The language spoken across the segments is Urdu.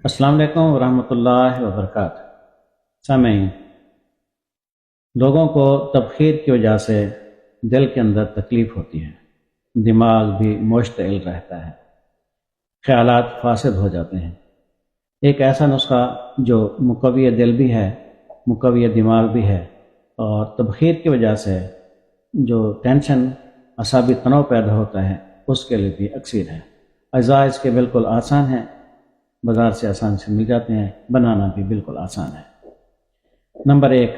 السلام علیکم ورحمۃ اللہ وبرکاتہ۔ سامعین، لوگوں کو تبخیر کی وجہ سے دل کے اندر تکلیف ہوتی ہے، دماغ بھی مشتعل رہتا ہے، خیالات فاسد ہو جاتے ہیں۔ ایک ایسا نسخہ جو مقوی دل بھی ہے، مقوی دماغ بھی ہے، اور تبخیر کی وجہ سے جو ٹینشن، اعصابی تناؤ پیدا ہوتا ہے، اس کے لیے بھی اکثیر ہے۔ اجزاء اس کے بالکل آسان ہیں، بازار سے آسان سے مل جاتے ہیں، بنانا بھی بالکل آسان ہے۔ نمبر 1،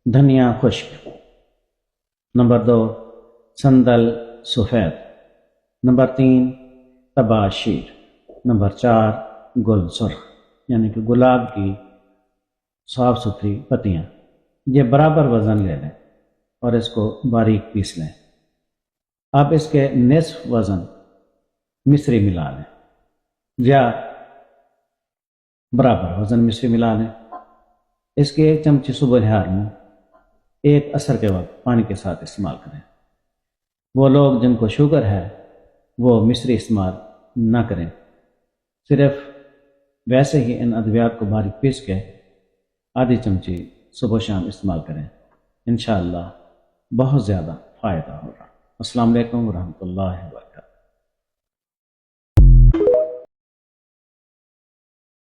دھنیا خشک۔ نمبر 2، سندل سفید۔ نمبر 3، تباشیر۔ نمبر 4، گل سرخ، یعنی کہ گلاب کی صاف ستھری پتیاں۔ یہ برابر وزن لے لیں اور اس کو باریک پیس لیں۔ اب اس کے نصف وزن مصری ملا لیں، یا برابر وزن مصری ملا لیں۔ اس کے 1 چمچی صبح نہار میں 1 عصر کے وقت پانی کے ساتھ استعمال کریں۔ وہ لوگ جن کو شوگر ہے وہ مصری استعمال نہ کریں، صرف ویسے ہی ان ادویات کو باریک پیس کے آدھی چمچی صبح شام استعمال کریں۔ انشاءاللہ بہت زیادہ فائدہ ہوگا۔ السلام علیکم ورحمۃ اللہ وبرکاتہ۔